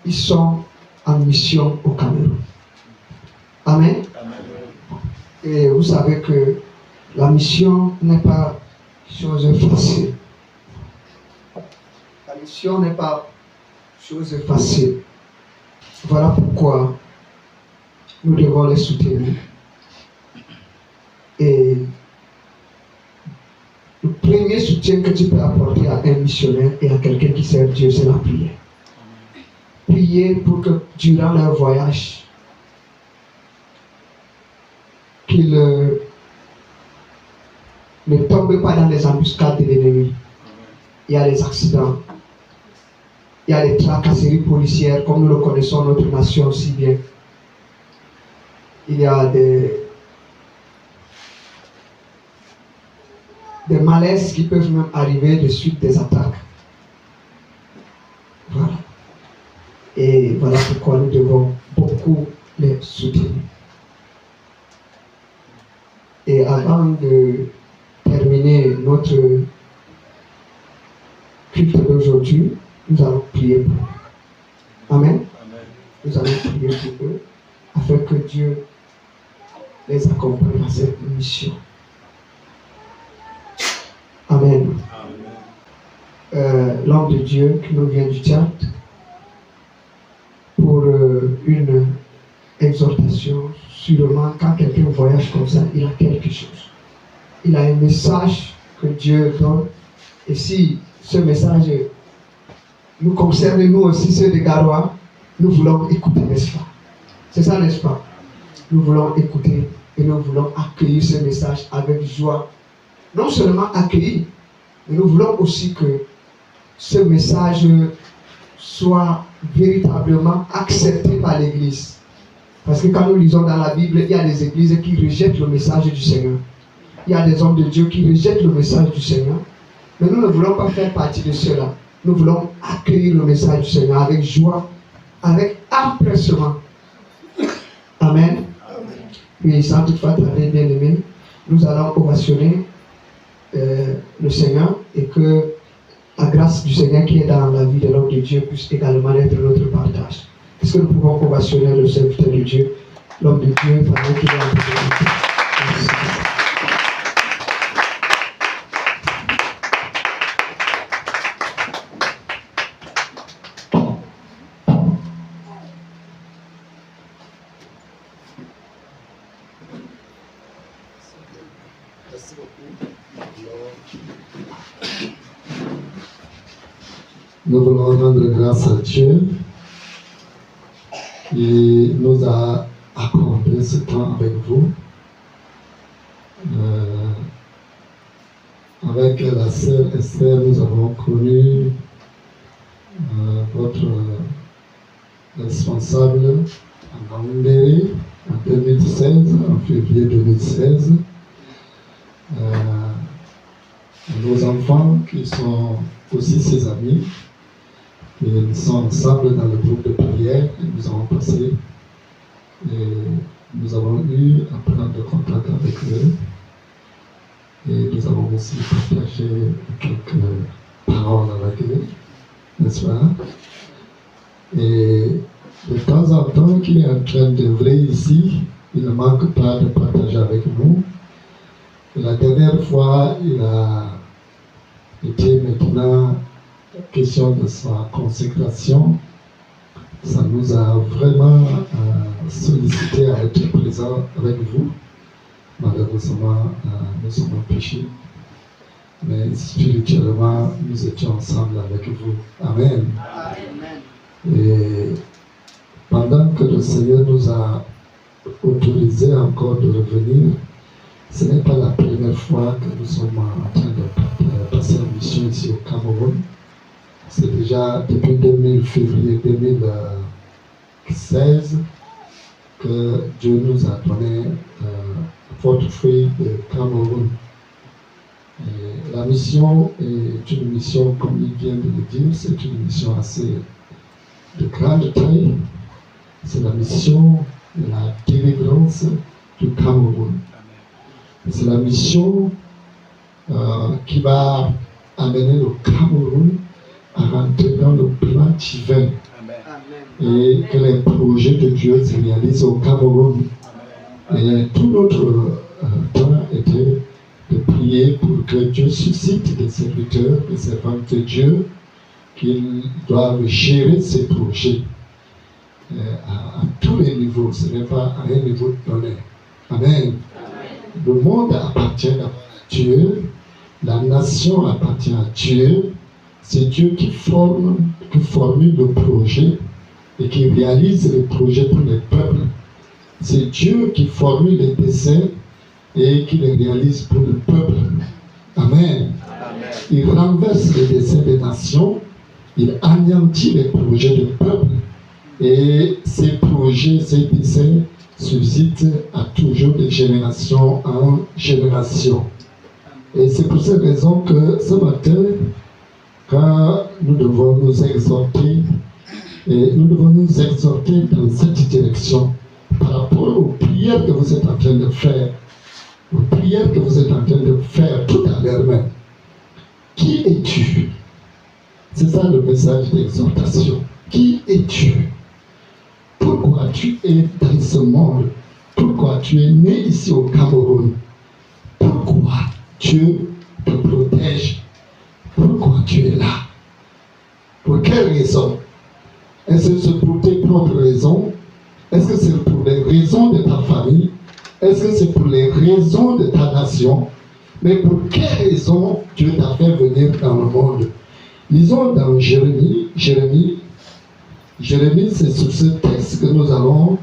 ils sont en mission au Cameroun. Amen. Et vous savez que la mission n'est pas chose facile. La mission n'est pas chose facile. Voilà pourquoi nous devons les soutenir. Et le premier soutien que tu peux apporter à un missionnaire et à quelqu'un qui sert Dieu, c'est la prière. Prier pour que durant leur voyage, qu'ils ne tombent pas dans les embuscades de l'ennemi. Il y a des accidents, il y a des tracasseries policières, comme nous le connaissons notre nation si bien. Il y a des malaises qui peuvent même arriver de suite des attaques. Voilà. Et voilà pourquoi nous devons beaucoup les soutenir. Et avant de terminer notre culte d'aujourd'hui, nous allons prier pour eux. Amen. Nous allons prier pour eux afin que Dieu les accompagne dans cette mission. Amen. L'homme de Dieu qui nous vient du Tchad pour une exhortation. Sûrement, quand quelqu'un voyage comme ça, il a quelque chose. Il a un message que Dieu donne. Et si ce message nous concerne, nous aussi, ceux de Garoua, nous voulons écouter, n'est-ce pas? C'est ça, n'est-ce pas? Nous voulons écouter et nous voulons accueillir ce message avec joie. Non seulement accueillir, mais nous voulons aussi que ce message soit véritablement accepté par l'Église. Parce que quand nous lisons dans la Bible, il y a des églises qui rejettent le message du Seigneur. Il y a des hommes de Dieu qui rejettent le message du Seigneur. Mais nous ne voulons pas faire partie de cela. Nous voulons accueillir le message du Seigneur avec joie, avec empressement. Amen. Oui, sans toutefois tarder, bien aimé, nous allons ovationner le Seigneur et que la grâce du Seigneur qui est dans la vie de l'homme de Dieu puisse également être notre partage. Est-ce que nous pouvons ovationner le serviteur de Dieu, l'homme de Dieu, pendant qu'il est en train de Merci. Nous voulons rendre grâce à Dieu qui nous a accordé ce temps avec vous. Avec la sœur Esther, nous avons connu votre responsable en Hongrie en 2016, en février 2016. Nos enfants qui sont aussi ses amis, et nous sommes ensemble dans le groupe de prière et nous avons passé et nous avons eu à prendre contact avec eux et nous avons aussi partagé quelques paroles avec eux, n'est-ce pas? Et de temps en temps, qui est en train d'œuvrer ici, il ne manque pas de partager avec nous. Et la dernière fois, il a été maintenant question de sa consécration. Ça nous a vraiment sollicité à être présents avec vous. Malheureusement, nous sommes péchés, mais spirituellement, nous étions ensemble avec vous. Amen. Amen. Et pendant que le Seigneur nous a autorisé encore de revenir, ce n'est pas la première fois que nous sommes en train de passer la mission ici au Cameroun. C'est déjà depuis février 2016 que Dieu nous a donné portefeuille de Cameroun. Et la mission est une mission, comme il vient de le dire, c'est une mission assez de grande taille. C'est la mission de la délivrance du Cameroun. C'est la mission qui va amener le Cameroun à rentrer dans le plan divin et que les projets de Dieu se réalisent au Cameroun. Et tout notre temps était de prier pour que Dieu suscite des serviteurs, des servantes de Dieu, qu'ils doivent gérer ces projets à tous les niveaux. Ce n'est pas à un niveau donné. Amen. Le monde appartient à Dieu, la nation appartient à Dieu. C'est Dieu qui formule le projet et qui réalise les projets pour les peuples. C'est Dieu qui formule les desseins et qui les réalise pour le peuple. Amen. Il renverse les desseins des nations, il anéantit les projets du peuple et ces projets, ces desseins subsistent à toujours de génération en génération. Et c'est pour cette raison que ce matin, quand nous devons nous exhorter, et nous devons nous exhorter dans cette direction par rapport aux prières que vous êtes en train de faire, aux prières que vous êtes en train de faire tout à l'heure même. Qui es-tu? C'est ça le message d'exhortation. Qui es-tu? Pourquoi tu es dans ce monde? Pourquoi tu es né ici au Cameroun? Pourquoi Dieu te protège? Pourquoi tu es là? Pour quelle raison? Est-ce que c'est pour tes propres raisons? Est-ce que c'est pour les raisons de ta famille? Est-ce que c'est pour les raisons de ta nation? Mais pour quelle raison Dieu t'a fait venir dans le monde? Lisons dans Jérémie, c'est sur ce texte que nous allons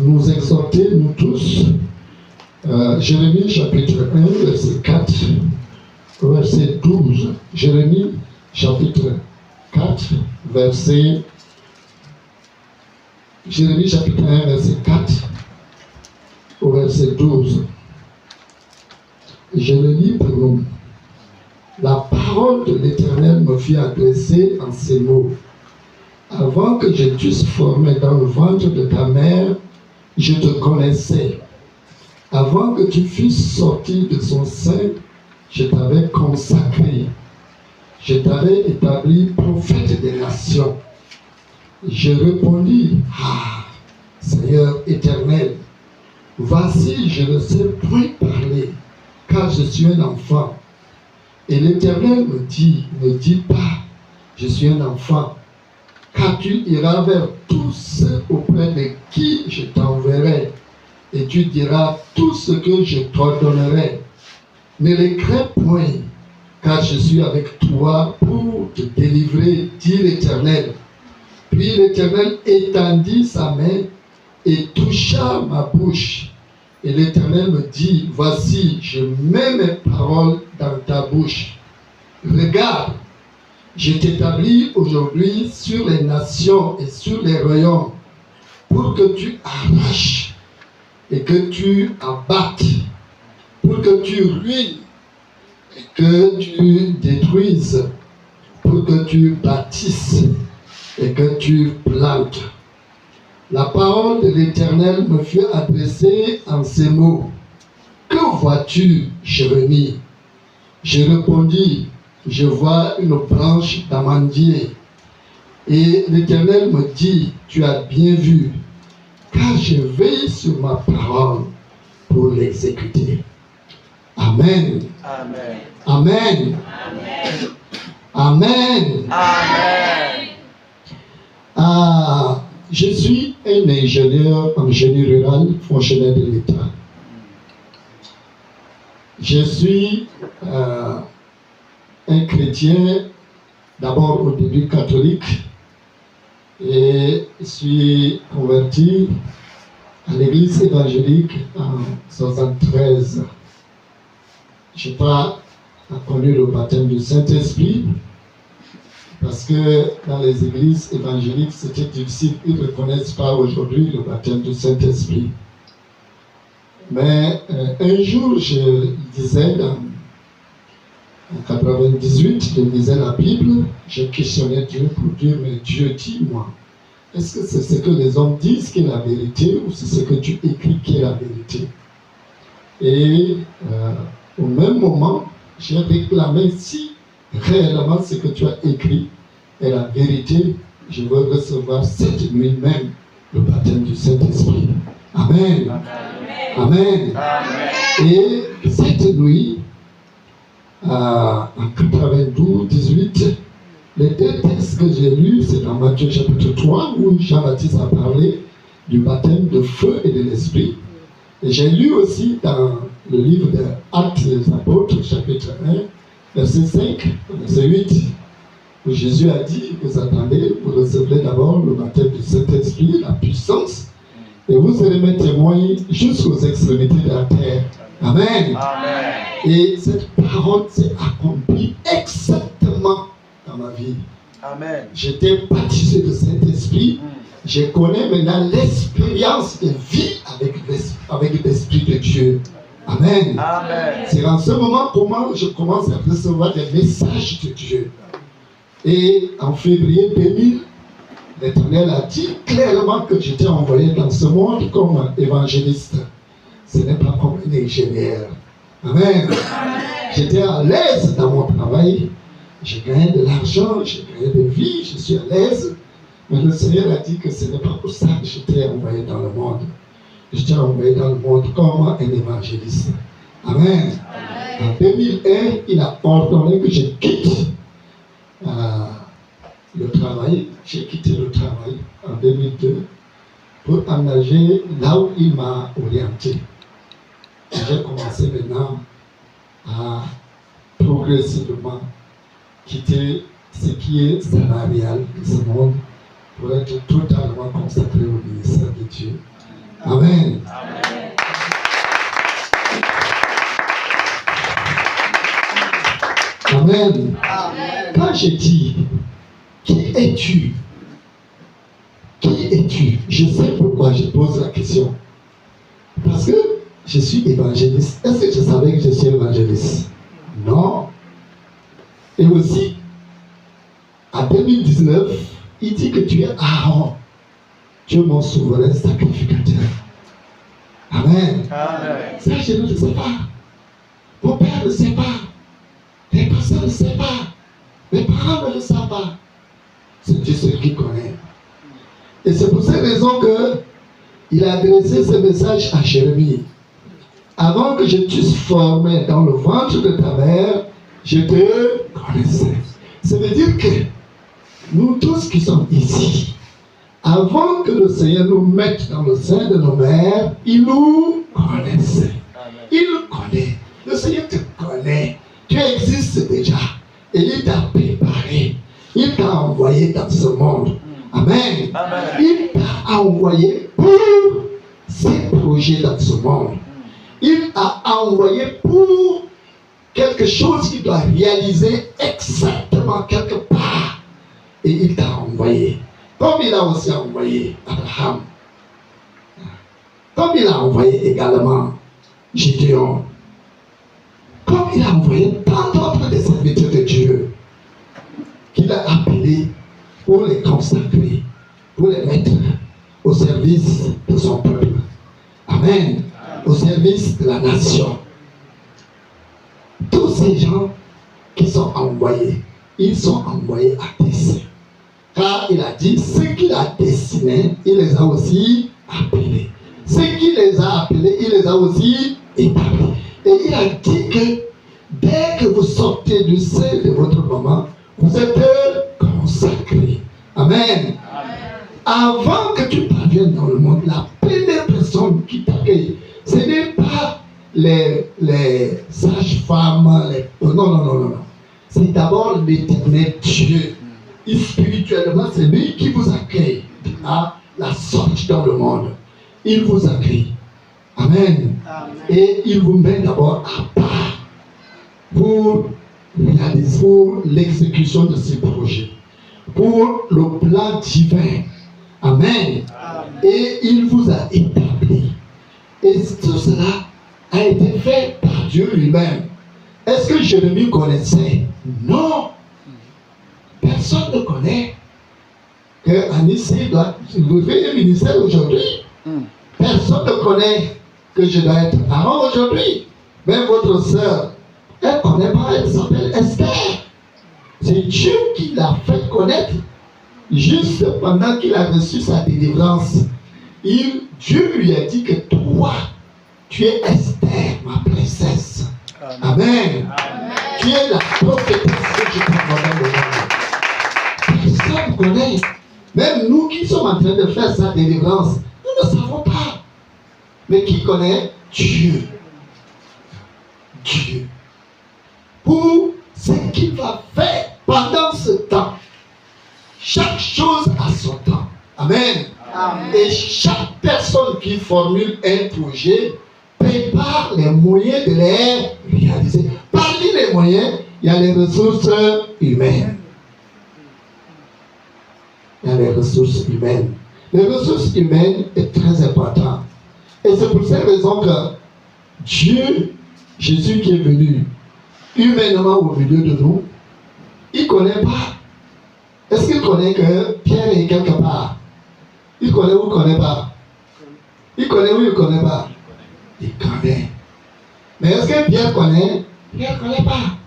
nous exhorter, nous tous. Jérémie chapitre 1, verset 4, verset 12. Jérémie chapitre 4, verset... Jérémie chapitre 1, verset 4 au verset 12. Je le lis pour nous. La parole de l'Éternel me fut adressée en ces mots. Avant que je t'eusse formé dans le ventre de ta mère, je te connaissais. Avant que tu fusses sorti de son sein, je t'avais consacré. Je t'avais établi prophète des nations. Je répondis, ah, Seigneur éternel, voici, je ne sais point parler, car je suis un enfant. Et l'Éternel me dit, ne dis pas, je suis un enfant, car tu iras vers tous ceux auprès de qui je t'enverrai, et tu diras tout ce que je t'ordonnerai. Ne les crains point, car je suis avec toi pour te délivrer, dit l'Éternel. Puis l'Éternel étendit sa main et toucha ma bouche. Et l'Éternel me dit, voici, je mets mes paroles dans ta bouche. Regarde, je t'établis aujourd'hui sur les nations et sur les royaumes, pour que tu arraches et que tu abattes, pour que tu ruines et que tu détruises, pour que tu bâtisses et que tu plantes. La parole de l'Éternel me fut adressée en ces mots. Que vois-tu, Jérémie? Je répondis, je vois une branche d'amandier. Et l'Éternel me dit, tu as bien vu, car je veille sur ma parole pour l'exécuter. Amen. Amen. Amen. Amen. Amen. Amen. Je suis un ingénieur en génie rural, fonctionnaire de l'État. Je suis un chrétien, d'abord au début catholique, et je suis converti à l'église évangélique en 1973. Je n'ai pas connu le baptême du Saint-Esprit, parce que dans les églises évangéliques, c'était difficile. Ils ne reconnaissent pas aujourd'hui le baptême du Saint-Esprit. Mais un jour, je disais, en 98, je lisais la Bible, je questionnais Dieu pour dire, mais Dieu, dis-moi, est-ce que c'est ce que les hommes disent qui est la vérité ou c'est ce que tu écris qui est la vérité? Et au même moment, j'ai réclamé, si réellement ce que tu as écrit est la vérité, je veux recevoir cette nuit même le baptême du Saint-Esprit. Amen. Amen. Amen. Et cette nuit, en 92-18, les deux textes que j'ai lus, c'est dans Matthieu chapitre 3, où Jean-Baptiste a parlé du baptême de feu et de l'esprit. Et j'ai lu aussi dans le livre des Actes des Apôtres, chapitre 1, verset 5, verset 8, où Jésus a dit, vous attendez, vous recevrez d'abord le baptême du Saint-Esprit, la puissance, et vous serez mes témoins jusqu'aux extrémités de la terre. Amen. Amen. Et cette parole s'est accomplie exactement dans ma vie. Amen. J'étais baptisé de Saint-Esprit. Je connais maintenant l'expérience de vie avec l'Esprit de Dieu. Amen. Amen. C'est en ce moment comment je commence à recevoir des messages de Dieu. Et en février 2000, l'Éternel a dit clairement que j'étais envoyé dans ce monde comme évangéliste. Ce n'est pas comme un ingénieur. Amen. Amen. J'étais à l'aise dans mon travail. J'ai gagné de l'argent, j'ai gagné de vie, je suis à l'aise. Mais le Seigneur a dit que ce n'est pas pour ça que j'étais envoyé dans le monde. J'étais envoyé dans le monde comme un évangéliste. Amen. Amen. En 2001, il a ordonné que je quitte le travail. J'ai quitté le travail en 2002 pour engager là où il m'a orienté. J'ai commencé maintenant à progressivement quitter ce qui est salarial de ce monde pour être totalement consacré au ministère de Dieu. Amen. Amen. Amen. Amen. Quand je dis, qui es-tu? Qui es-tu? Je sais pourquoi je pose la question. Parce que je suis évangéliste. Est-ce que je savais que je suis évangéliste? Non. Et aussi, en 2019, il dit que tu es Aaron. Tu es mon souverain sacrificateur. Amen. Amen. Ça, je ne le sais pas. Mon père ne le sait pas. Les pasteurs ne le savent pas. Mes parents ne le savent pas. C'est Dieu seul qui connaît. Et c'est pour cette raison qu'il a adressé ce message à Jérémie. Avant que je t'eusse formé dans le ventre de ta mère, je te connaissais. Ça veut dire que nous tous qui sommes ici, avant que le Seigneur nous mette dans le sein de nos mères, il nous connaissait. Amen. Il nous connaît. Le Seigneur te connaît. Tu existes déjà. Et il t'a préparé. Il t'a envoyé dans ce monde. Amen. Amen. Il t'a envoyé pour ses projets dans ce monde. Il t'a envoyé pour quelque chose qu'il doit réaliser exactement quelque part. Et il t'a envoyé. Comme il a aussi envoyé Abraham. Comme il a envoyé également Gédéon. Comme il a envoyé tant d'autres des serviteurs de Dieu. Qu'il a appelés pour les consacrer. Pour les mettre au service de son peuple. Amen. Au service de la nation. Tous ces gens qui sont envoyés, ils sont envoyés à dessein. Car il a dit, ceux qu'il a destinés, il les a aussi appelés. Ceux qui les a appelés, il les a aussi établis. Et il a dit que dès que vous sortez du sein de votre maman, vous êtes consacrés. Amen. Amen. Avant que tu parviennes dans le monde, la première personne qui t'accueille, ce n'est pas les sages-femmes, non. C'est d'abord l'Éternel Dieu. Et spirituellement, c'est lui qui vous accueille à la sortie dans le monde. Il vous accueille. Amen. Amen. Et il vous met d'abord à part pour réaliser, pour l'exécution de ses projets, pour le plan divin. Amen. Amen. Et il vous a établi. Et tout cela a été fait par Dieu lui-même. Est-ce que Jérémie connaissait? Non. Personne ne connaît que Anissé doit ouvrir le ministère aujourd'hui. Personne ne connaît que je dois être Aaron aujourd'hui. Même votre sœur, elle ne connaît pas, elle s'appelle Esther. C'est Dieu qui l'a fait connaître. Juste pendant qu'il a reçu sa délivrance, Dieu lui a dit que toi, tu es Esther, ma princesse. Amen. Tu es la prophétesse que je t'ai demandé de voir. Personne ne connaît. Même nous qui sommes en train de faire sa délivrance, nous ne savons pas. Mais qui connaît? Dieu. Dieu. Pour ce qu'il va faire pendant ce temps. Chaque chose a son temps. Amen. Amen. Et chaque personne qui formule un projet prépare les moyens de les réaliser. Parmi les moyens, il y a les ressources humaines. Il y a les ressources humaines. Les ressources humaines est très important. Et c'est pour cette raison que Dieu, Jésus qui est venu humainement au milieu de nous, il ne connaît pas. Est-ce qu'il connaît que Pierre est quelque part? Il connaît ou il ne connaît pas? Il connaît ou il ne connaît pas? Il connaît. Mais est-ce que Pierre connaît? Pierre ne connaît pas.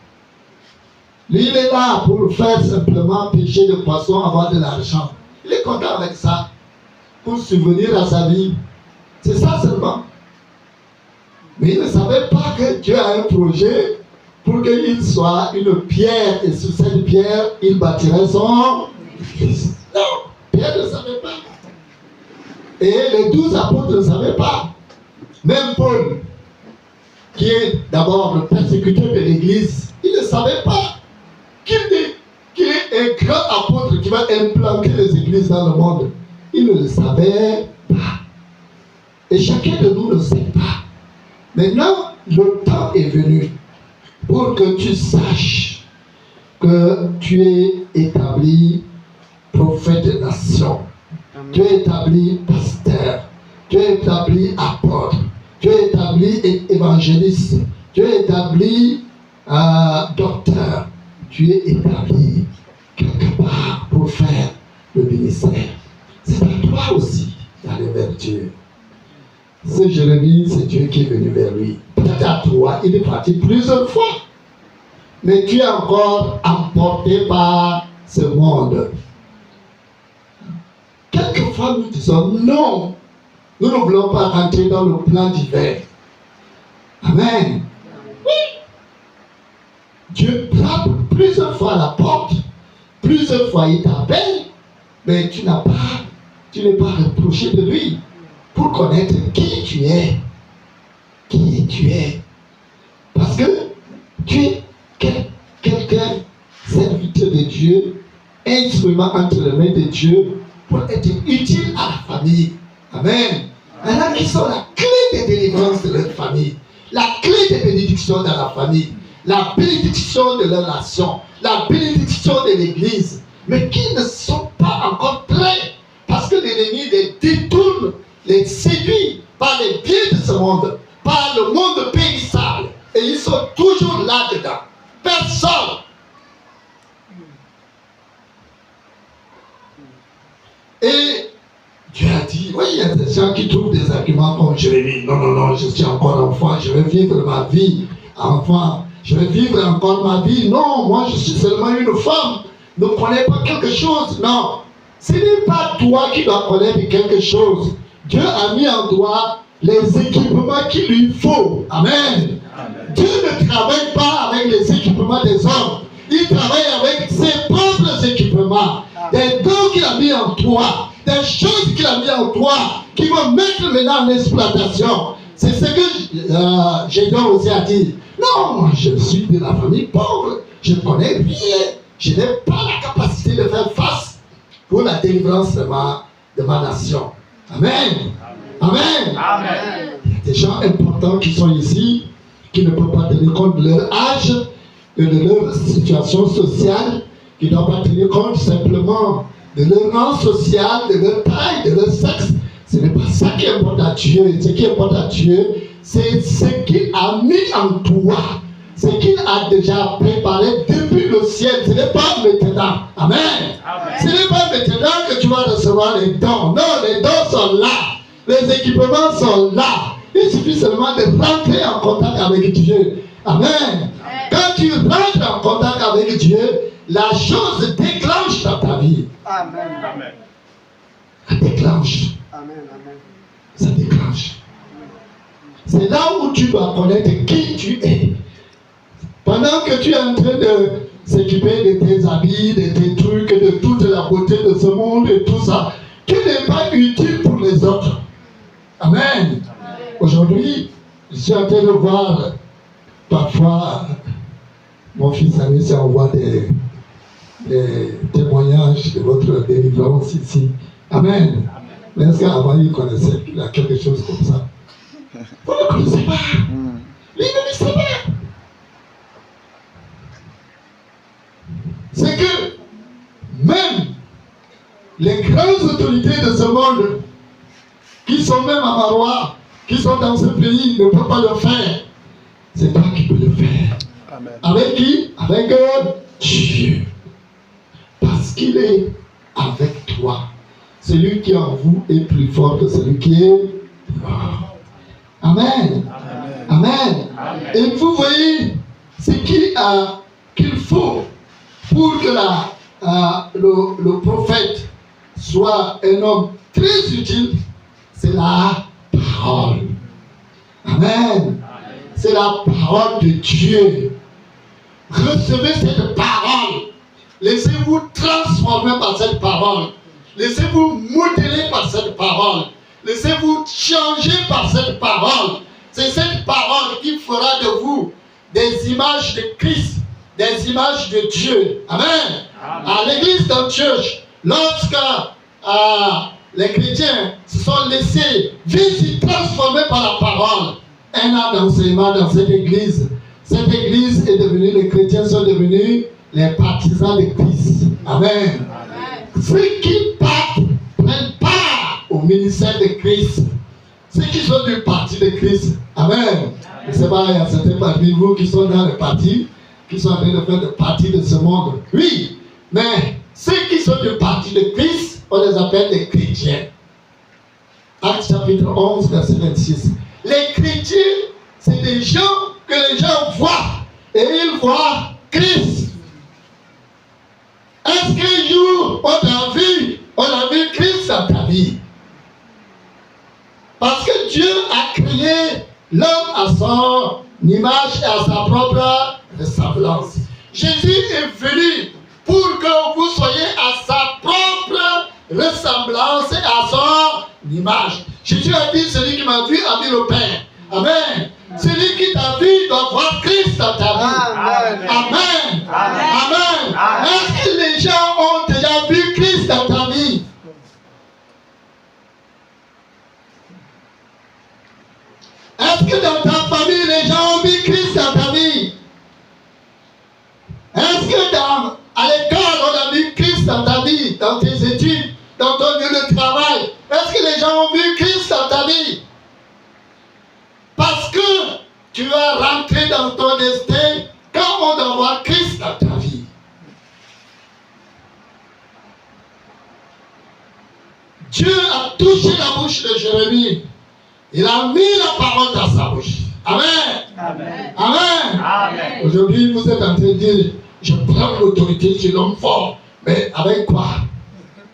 Lui, il est là pour faire simplement pêcher de poissons, avoir de l'argent. Il est content avec ça. Pour subvenir à sa vie. C'est ça seulement. Mais il ne savait pas que Dieu a un projet pour qu'il soit une pierre et sur cette pierre, il bâtirait son église. Non, Pierre ne savait pas. Et les 12 apôtres ne savaient pas. Même Paul, qui est d'abord le persécuteur de l'église, il ne savait pas qu'il est un grand apôtre qui va implanter les églises dans le monde. Il ne le savait pas. Et chacun de nous ne sait pas. Maintenant, le temps est venu pour que tu saches que tu es établi prophète de nation. Tu es établi pasteur. Tu es établi apôtre. Tu es établi évangéliste. Tu es établi docteur. Tu es établi quelque part pour faire le ministère. C'est à toi aussi d'aller vers Dieu. Ce Jérémie, c'est Dieu qui est venu vers lui. Peut-être à toi, il est parti plusieurs fois. Mais tu es encore emporté par ce monde. Quelquefois, nous disons non. Nous ne voulons pas rentrer dans le plan divin. Amen. Oui. Dieu frappe plusieurs fois à la porte. Plusieurs fois, il t'appelle. Mais tu n'es pas reproché de lui. Pour connaître qui tu es. Qui tu es. Parce que tu es quelqu'un, serviteur de Dieu, instrument entre les mains de Dieu pour être utile à la famille. Amen. Il y en a qui sont la clé de délivrance de leur famille, la clé de bénédiction dans la famille, la bénédiction de leur nation, la bénédiction de l'église, mais qui ne sont pas encore prêts parce que l'ennemi les détourne, les séduit par les biais de ce monde, par le monde périssable, et ils sont toujours là-dedans. Personne. Et Dieu a dit, oui, il y a des gens qui trouvent des arguments comme Jérémie. Non, je suis encore enfant, je vais vivre ma vie. Enfant, je vais vivre encore ma vie. Non, moi je suis seulement une femme. Ne connais pas quelque chose. Non, ce n'est pas toi qui dois connaître quelque chose. Dieu a mis en toi les équipements qu'il lui faut. Amen. Amen. Dieu ne travaille pas avec les équipements des hommes. Il travaille avec ses propres équipements. Des dons qu'il a mis en toi. Des choses qu'il a mis en toi. Qui vont mettre maintenant en exploitation. C'est ce que Gédéon aussi a dit. Non, moi je suis de la famille pauvre. Je ne connais rien. Je n'ai pas la capacité de faire face pour la délivrance de ma nation. Amen. Amen. Amen. Il y a des gens importants qui sont ici, qui ne peuvent pas tenir compte de leur âge et de leur situation sociale, qui ne doivent pas tenir compte simplement de leur rang social, de leur taille, de leur sexe. Ce n'est pas ça qui importe à Dieu. Ce qui importe à Dieu, c'est ce qu'il a mis en toi. Ce qu'il a déjà préparé depuis le ciel. Ce n'est pas maintenant. Amen. Amen. Ce n'est pas maintenant que tu vas recevoir les dons. Non, les dons sont là. Les équipements sont là. Il suffit seulement de rentrer en contact avec Dieu. Amen. Amen. Quand tu rentres en contact avec Dieu, la chose déclenche dans ta vie. Amen. Amen. Ça déclenche. Amen. Amen. Ça déclenche. C'est là où tu dois connaître qui tu es. Pendant que tu es en train de s'occuper de tes habits, de tes trucs, de toute la beauté de ce monde et tout ça, tu n'es pas utile pour les autres. Amen. Aujourd'hui, je suis en train de voir parfois mon fils Anis envoie des témoignages de votre délivrance ici. Amen. Mais est-ce qu'avant il connaissait qu'il a quelque chose comme ça? Vous ne connaissez pas. Lui ne le sait pas. C'est que même les grandes autorités de ce monde, qui sont même à Marois, qui sont dans ce pays, ne peuvent pas le faire. C'est toi qui peux le faire. Amen. Avec qui? Avec Dieu. Parce qu'il est avec toi. Celui qui est en vous est plus fort que celui qui est dehors. Amen. Amen. Amen. Amen. Et vous voyez ce qu'il faut pour que le prophète soit un homme très utile, c'est la parole. Amen. C'est la parole de Dieu. Recevez cette parole. Laissez-vous transformer par cette parole. Laissez-vous modeler par cette parole. Laissez-vous changer par cette parole. C'est cette parole qui fera de vous des images de Christ, des images de Dieu. Amen. Amen. À l'église d'Antioche, lorsque les chrétiens se sont laissés vite transformés par la parole, un an d'enseignement dans cette église est devenue, les chrétiens sont devenus les partisans de Christ. Amen. Ceux qui prennent part au ministère de Christ, ceux qui sont du parti de Christ. Amen. Je ne sais pas, il y a certains parmi vous qui sont dans le parti, qui sont en train de faire de partie de ce monde. Oui, mais ceux qui sont du parti de Christ, on les appelle des chrétiens. Actes chapitre 11, verset 26. Les chrétiens, c'est des gens que les gens voient. Et ils voient Christ. Est-ce qu'un jour, on a vu Christ dans ta vie? Parce que Dieu a créé l'homme à son image et à sa propre ressemblance. Jésus est venu pour que vous soyez à sa propre ressemblance et à son image. Jésus a dit, celui qui m'a vu a vu le Père. Amen. Celui qui t'a vu doit voir Christ dans ta vie. Amen. Amen. Amen. Amen. Amen. Est-ce que les gens ont déjà vu Christ dans ta vie? Est-ce que dans ta famille, les gens ont vu Christ dans ta vie? Est-ce que à l'école, on a vu Christ dans ta vie, dans tes études, dans ton lieu de travail? Est-ce que les gens ont vu Christ dans ta vie? Parce que tu vas rentrer dans ton destin quand on doit voir Christ dans ta vie. Dieu a touché la bouche de Jérémie. Il a mis la parole dans sa bouche. Amen. Amen. Amen. Amen. Aujourd'hui, vous êtes en train de dire, je prends l'autorité sur l'homme fort. Mais avec quoi?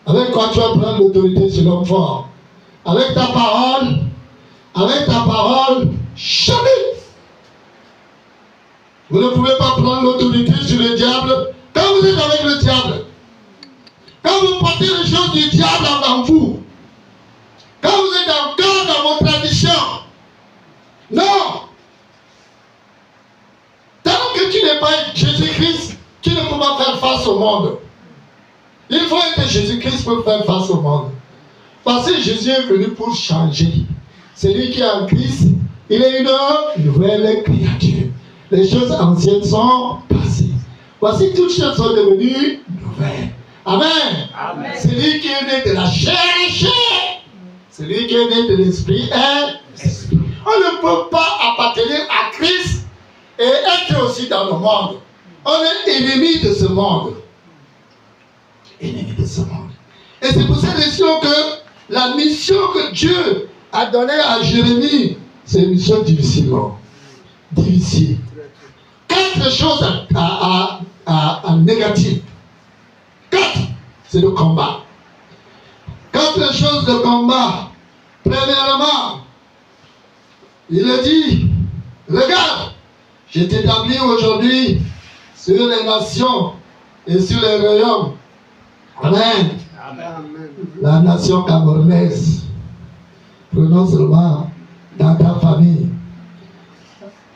Avec quoi tu vas prendre l'autorité sur l'homme fort? Avec ta parole? Avec ta parole? Jamais. Vous ne pouvez pas prendre l'autorité sur le diable quand vous êtes avec le diable. Quand vous portez les choses du diable en vous. Quand vous êtes encore dans vos traditions. Non. Tant que tu n'es pas Jésus-Christ, tu ne peux pas faire face au monde. Il faut être Jésus-Christ pour faire face au monde. Parce que Jésus est venu pour changer. Celui qui est en Christ, il est une nouvelle créature. Les choses anciennes sont passées. Voici toutes choses sont devenues nouvelles. Amen. Amen. Celui qui est né de la chair est chair. Celui qui est né de l'esprit est esprit. On ne peut pas appartenir à Christ et être aussi dans le monde. On est ennemi de ce monde. Ennemi de ce monde. Et c'est pour cette raison que la mission que Dieu a donnée à Jérémie, c'est une mission difficile. Difficile. 4 choses en négatif. 4, c'est le combat. 4 choses de combat. Premièrement, il a dit, regarde, je t'établis aujourd'hui sur les nations et sur les royaumes. Amen. Amen. La nation camerounaise, prenons seulement dans ta famille,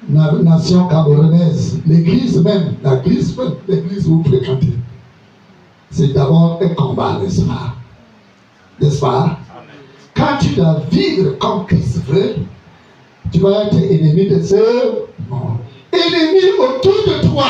la nation camerounaise, l'église même, l'église où vous fréquentez, c'est d'abord un combat, n'est-ce pas? N'est-ce pas? Quand tu dois vivre comme Christ veut, tu vas être ennemi de ce monde. Ennemi autour de toi,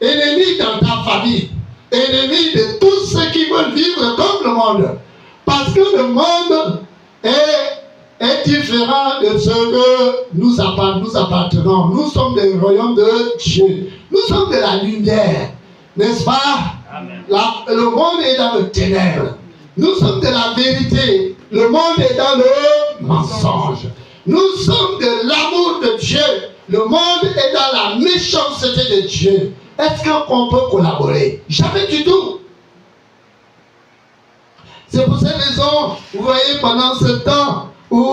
ennemi dans ta famille, ennemi de tous ceux qui veulent vivre comme le monde. Parce que le monde est différent de ce que nous appartenons. Nous sommes des royaumes de Dieu. Nous sommes de la lumière. N'est-ce pas? Amen. Le monde est dans le ténèbres. Nous sommes de la vérité. Le monde est dans le mensonge. Nous sommes de l'amour de Dieu. Le monde est dans la méchanceté de Dieu. Est-ce qu'on peut collaborer? Jamais du tout. C'est pour cette raison, vous voyez, pendant ce temps où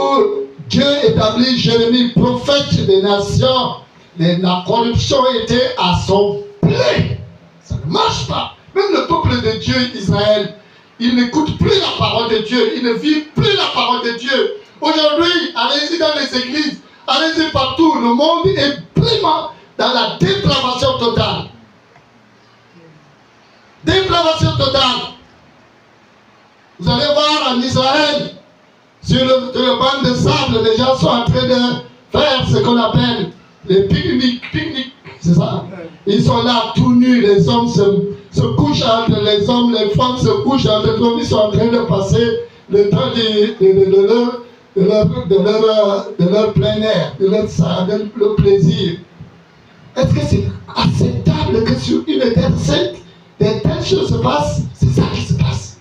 Dieu établit Jérémie, prophète des nations, la corruption était à son plein. Ça ne marche pas. Même le peuple de Dieu, Israël, il n'écoute plus la parole de Dieu. Il ne vit plus la parole de Dieu. Aujourd'hui, allez-y dans les églises, allez-y partout. Le monde est vraiment dans la dépravation totale. Dépravation totale. Vous allez voir en Israël, sur le banc de sable, les gens sont en train de faire ce qu'on appelle les pique-niques. C'est ça? Ils sont là tout nus, les hommes se couchent entre les hommes, les femmes se couchent entre les hommes, ils sont en train de passer le temps de leur plein air, de leur plaisir. Est-ce que c'est acceptable que sur une terre sainte, de telles choses se passent? C'est ça qui se passe.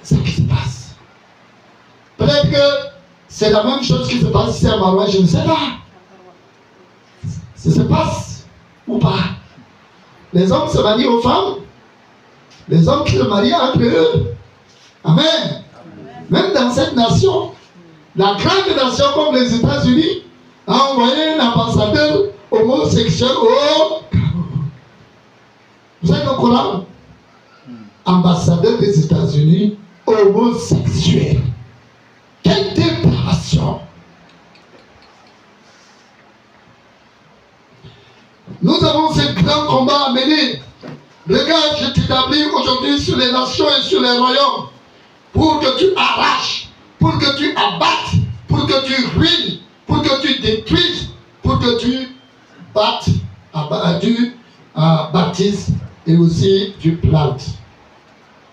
C'est ça qui se passe. Peut-être que c'est la même chose qui se passe ici à Maroua, je ne sais pas. Ça se passe ou pas? Les hommes se marient aux femmes, les hommes qui se marient entre eux. Amen. Même dans cette nation, la grande nation comme les États-Unis a envoyé un ambassadeur homosexuel au Cameroun. Vous êtes au courant? Ambassadeur des États-Unis homosexuel. Quelle dépravation! Nous avons ce grand combat à mener. Regarde, je t'établis aujourd'hui sur les nations et sur les royaumes pour que tu arraches, pour que tu abattes, pour que tu ruines, pour que tu détruises, pour que tu battes, baptises et aussi tu plantes.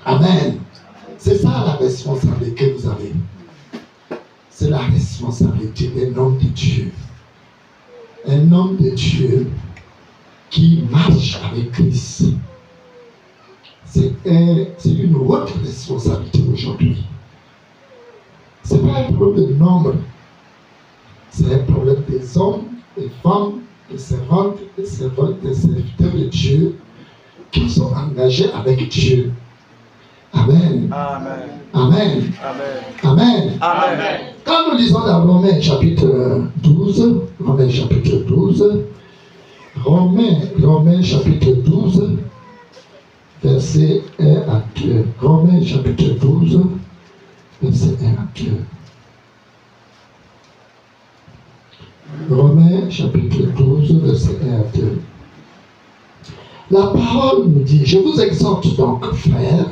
Amen. C'est ça la responsabilité que vous avez. C'est la responsabilité d'un homme de Dieu. Un homme de Dieu qui marche avec Christ. C'est une haute responsabilité aujourd'hui. Ce n'est pas un problème de nombre. C'est un problème des hommes, des femmes, des servantes, des serviteurs de Dieu qui sont engagés avec Dieu. Amen. Amen. Amen. Amen. Amen. Amen. Quand nous lisons dans Romains chapitre 12, Romains chapitre 12, Romains chapitre 12, verset 1 à 2. Romains chapitre 12, verset 1 à 2. Romains chapitre 12, verset 1 à 2. La parole nous dit, je vous exhorte donc, frères,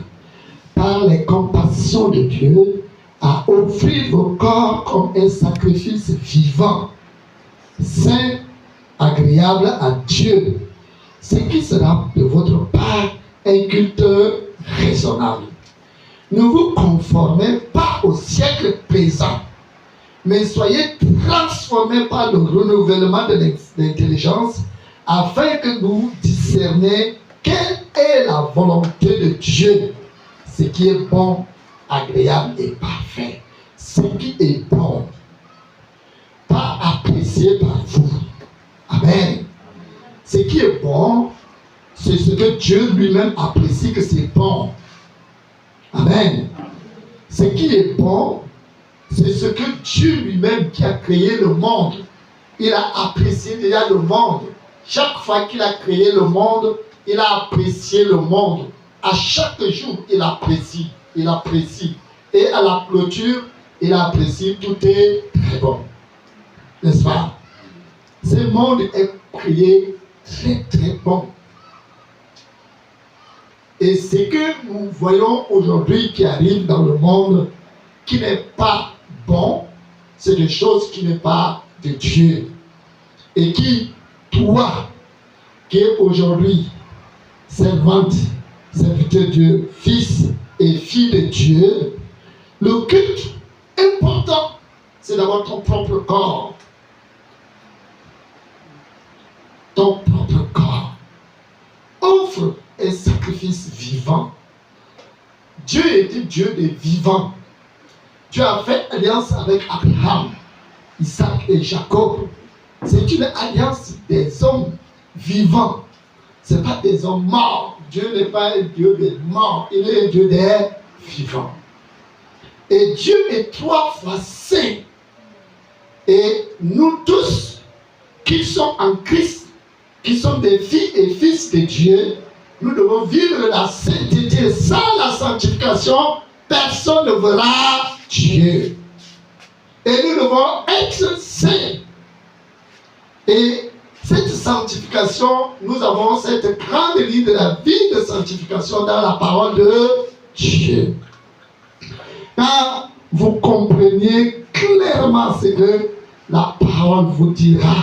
par les compassions de Dieu, à offrir vos corps comme un sacrifice vivant, saint, agréable à Dieu, ce qui sera de votre part un culte raisonnable. Ne vous conformez pas au siècle présent, mais soyez transformés par le renouvellement de l'intelligence, afin que vous discerniez quelle est la volonté de Dieu, ce qui est bon, agréable et parfait. Ce qui est bon, pas apprécié par vous. Amen. Ce qui est bon, c'est ce que Dieu lui-même apprécie que c'est bon. Amen. Ce qui est bon, c'est ce que Dieu lui-même qui a créé le monde. Il a apprécié déjà le monde. Chaque fois qu'il a créé le monde, il a apprécié le monde. À chaque jour, il apprécie. Il apprécie. Et à la clôture, il apprécie. Tout est très bon. N'est-ce pas? Ce monde est créé très très bon. Et ce que nous voyons aujourd'hui qui arrive dans le monde, qui n'est pas bon, c'est des choses qui n'est pas de Dieu. Et qui, toi, qui es aujourd'hui servante, serviteur de Dieu, fils et fille de Dieu, le culte important, c'est d'avoir ton propre corps. Ton propre corps. Offre un sacrifice vivant. Dieu était Dieu des vivants. Dieu a fait alliance avec Abraham, Isaac et Jacob. C'est une alliance des hommes vivants. Ce n'est pas des hommes morts. Dieu n'est pas un Dieu des morts. Il est un Dieu des vivants. Et Dieu est 3 fois saint. Et nous tous qui sommes en Christ, qui sommes des filles et fils de Dieu, nous devons vivre la sainteté. Sans la sanctification, personne ne verra Dieu. Et nous devons être saints. Et cette sanctification, nous avons cette grande ligne de la vie de sanctification dans la parole de Dieu. Quand vous compreniez clairement ce que la parole vous dira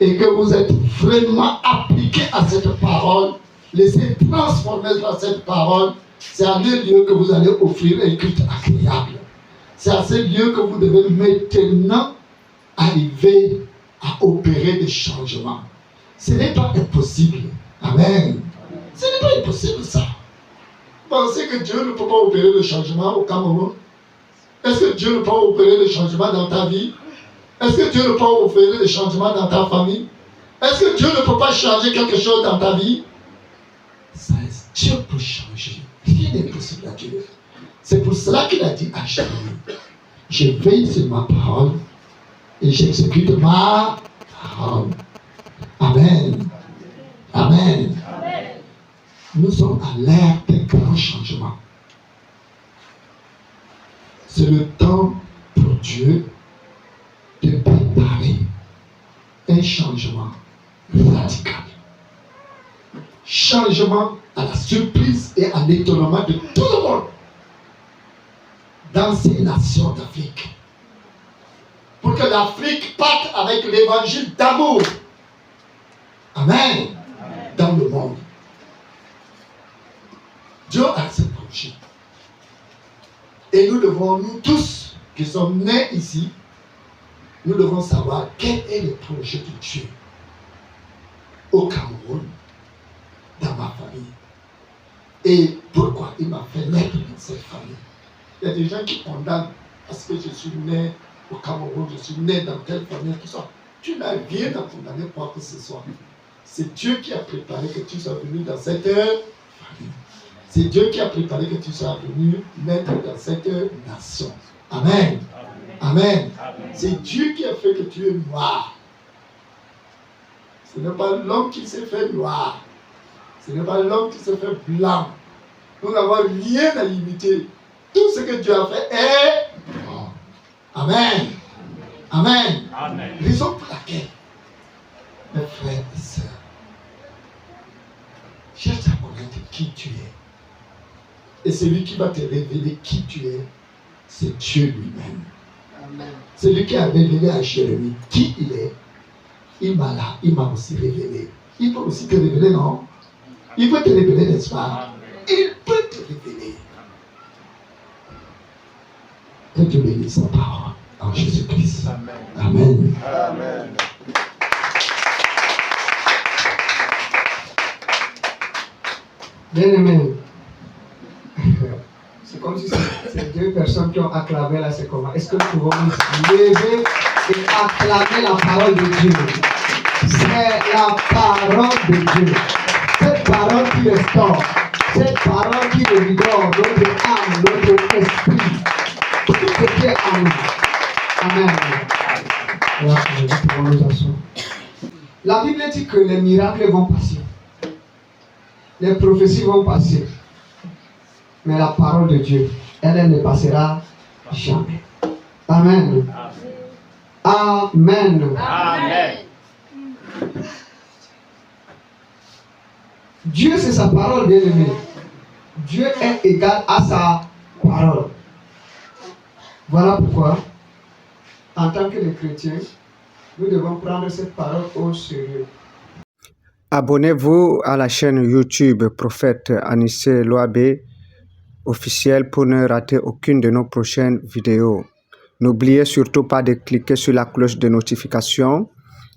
et que vous êtes vraiment appliqué à cette parole, laissez transformer par cette parole, c'est à ce lieu que vous allez offrir un culte agréable. C'est à ce lieu que vous devez maintenant arriver à opérer des changements. Ce n'est pas impossible. Amen. Ce n'est pas impossible ça. Vous pensez que Dieu ne peut pas opérer le changement au Cameroun? Est-ce que Dieu ne peut pas opérer le changement dans ta vie? Est-ce que Dieu ne peut pas opérer le changement dans ta famille? Est-ce que Dieu ne peut pas changer quelque chose dans ta vie? Ça, Dieu peut changer. Rien n'est possible à Dieu. C'est pour cela qu'il a dit à Jérémie, je veille sur ma parole et j'exécute ma parole. Amen. Amen. Amen. Nous sommes à l'ère des grands changements. C'est le temps pour Dieu de préparer un changement radical. Changement à la surprise et à l'étonnement de tout le monde dans ces nations d'Afrique. Pour que l'Afrique parte avec l'évangile d'amour. Amen. Amen. Dans le monde. Dieu a ce projet. Et nous devons, nous tous qui sommes nés ici, nous devons savoir quel est le projet de Dieu au Cameroun, dans ma famille. Et pourquoi il m'a fait naître dans cette famille. Il y a des gens qui condamnent parce que je suis né au Cameroun, je suis né dans telle famille, tout ça. Tu n'as rien à condamner quoi que ce soit. C'est Dieu qui a préparé que tu sois venu dans cette famille. C'est Dieu qui a préparé que tu sois venu naître dans cette nation. Amen. Amen. Amen. C'est Dieu qui a fait que tu es noir. Ce n'est pas l'homme qui s'est fait noir. Ce n'est pas l'homme qui s'est fait blanc. Nous n'avons rien à limiter. Tout ce que Dieu a fait est bon. Amen. Amen. Amen. Raison pour laquelle, mes frères et sœurs, cherche à connaître qui tu es. Et celui qui va te révéler qui tu es, c'est Dieu lui-même. Amen. C'est lui qui a révélé à Jérémie qui il est. Il m'a aussi révélé. Il peut aussi te révéler, non? Il peut te révéler, n'est-ce pas? Il peut te révéler. Que Dieu bénisse sa parole en Jésus-Christ. Amen. Amen. Amen. Bien aimé. C'est comme si c'est deux personnes qui ont acclamé là, c'est comment? Est-ce que nous pouvons nous lever et acclamer la parole de Dieu? C'est la parole de Dieu. Cette parole qui restaure. Cette parole qui revigore notre âme, notre esprit. Tout ce qui est en nous. Amen. Voilà, nous pouvons nous asseoir. La Bible dit que les miracles vont passer. Les prophéties vont passer. Mais la parole de Dieu, elle ne passera jamais. Amen. Amen. Amen. Dieu, c'est sa parole, bien-aimé. Dieu est égal à sa parole. Voilà pourquoi, en tant que les chrétiens, nous devons prendre cette parole au sérieux. Abonnez-vous à la chaîne YouTube Prophète Anissé Loabé officiel pour ne rater aucune de nos prochaines vidéos. N'oubliez surtout pas de cliquer sur la cloche de notification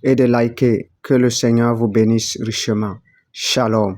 et de liker. Que le Seigneur vous bénisse richement. Shalom.